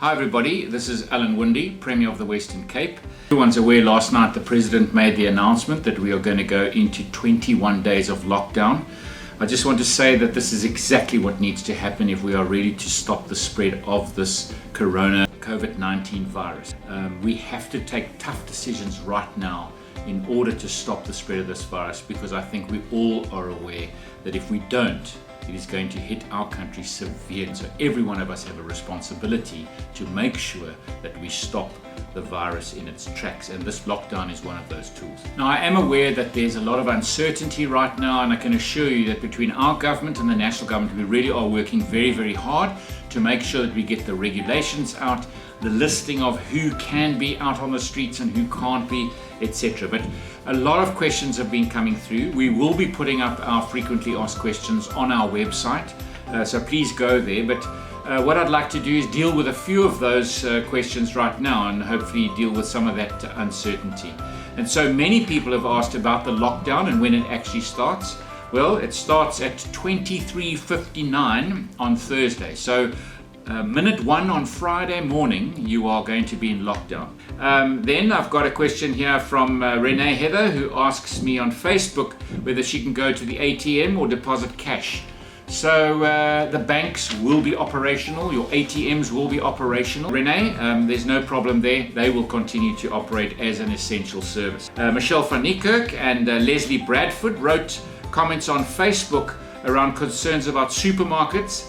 Hi everybody, this is Alan Windy, Premier of the Western Cape. Everyone's aware last night the President made the announcement that we are going to go into 21 days of lockdown. I just want to say that this is exactly what needs to happen if we are ready to stop the spread of this COVID-19 virus. We have to take tough decisions right now in order to stop the spread of this virus, because I think we all are aware that if we don't, it is going to hit our country severely. So every one of us have a responsibility to make sure that we stop the virus in its tracks, and this lockdown is one of those tools. Now, I am aware that there's a lot of uncertainty right now, and I can assure you that between our government and the national government, we really are working very, very hard to make sure that we get the regulations out, the listing of who can be out on the streets and who can't be, etc. But a lot of questions have been coming through. We will be putting up our frequently asked questions on our website, so please go there. But what I'd like to do is deal with a few of those questions right now and hopefully deal with some of that uncertainty. And so many people have asked about the lockdown and when it actually starts. Well, it starts at 23:59 on Thursday. So minute 1 on Friday morning, you are going to be in lockdown. Then I've got a question here from Renee Heather, who asks me on Facebook whether she can go to the ATM or deposit cash. So the banks will be operational, your ATMs will be operational. Renee, there's no problem there. They will continue to operate as an essential service. Michelle van Niekerk and Leslie Bradford wrote comments on Facebook around concerns about supermarkets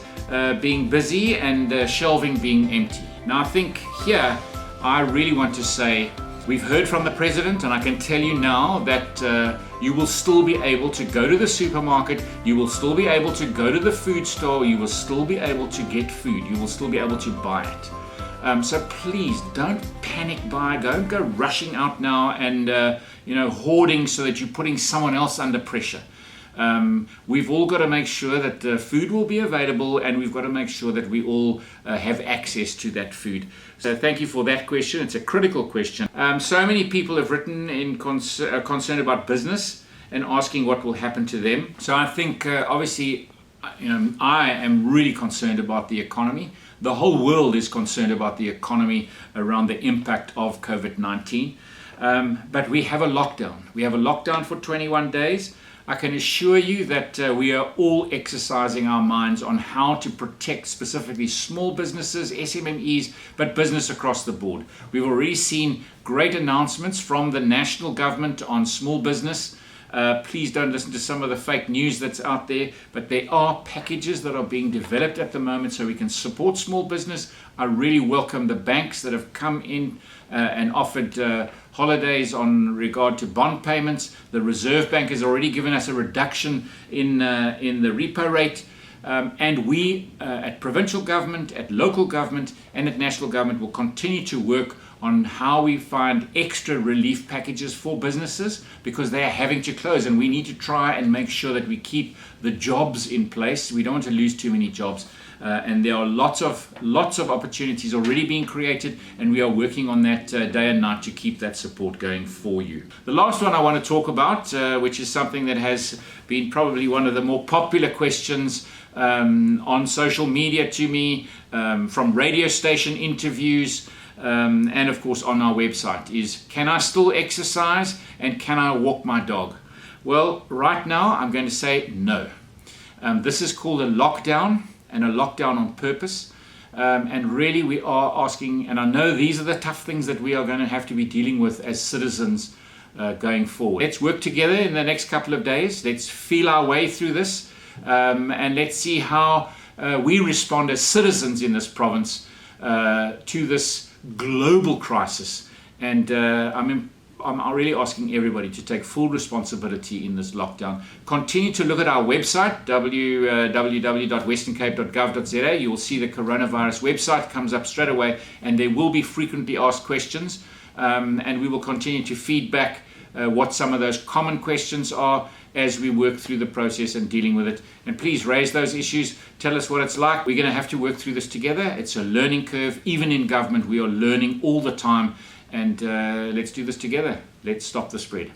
being busy and shelving being empty. Now, I think here I really want to say we've heard from the President, and I can tell you now that you will still be able to go to the supermarket, you will still be able to go to the food store, you will still be able to get food, you will still be able to buy it. So please don't panic buy, don't go rushing out now and hoarding so that you're putting someone else under pressure. We've all got to make sure that food will be available, and we've got to make sure that we all have access to that food. So thank you for that question. It's a critical question. So many people have written in concern about business and asking what will happen to them. So I think obviously, I am really concerned about the economy. The whole world is concerned about the economy around the impact of COVID-19. But we have a lockdown. We have a lockdown for 21 days. I can assure you that we are all exercising our minds on how to protect specifically small businesses, SMMEs, but business across the board. We've already seen great announcements from the national government on small business. Please don't listen to some of the fake news that's out there, but there are packages that are being developed at the moment so we can support small business. I really welcome the banks that have come in and offered holidays on regard to bond payments. The Reserve Bank has already given us a reduction in the repo rate. And we at provincial government, at local government, and at national government will continue to work on how we find extra relief packages for businesses, because they are having to close, and we need to try and make sure that we keep the jobs in place. We don't want to lose too many jobs, and there are lots of opportunities already being created, and we are working on that day and night to keep that support going for you. The last one I want to talk about, which is something that has been probably one of the more popular questions on social media to me, from radio station interviews, and of course on our website, is can I still exercise and can I walk my dog? Well, right now I'm going to say no. This is called a lockdown, and a lockdown on purpose. And really we are asking, and I know these are the tough things that we are going to have to be dealing with as citizens going forward. Let's work together in the next couple of days. Let's feel our way through this, and let's see how we respond as citizens in this province to this global crisis. And I'm really asking everybody to take full responsibility in this lockdown. Continue to look at our website, www.westerncape.gov.za. You will see the coronavirus website comes up straight away, and there will be frequently asked questions, and we will continue to feedback what some of those common questions are as we work through the process and dealing with it. And please raise those issues. Tell us what it's like. We're going to have to work through this together. It's a learning curve. Even in government, we are learning all the time. And let's do this together. Let's stop the spread.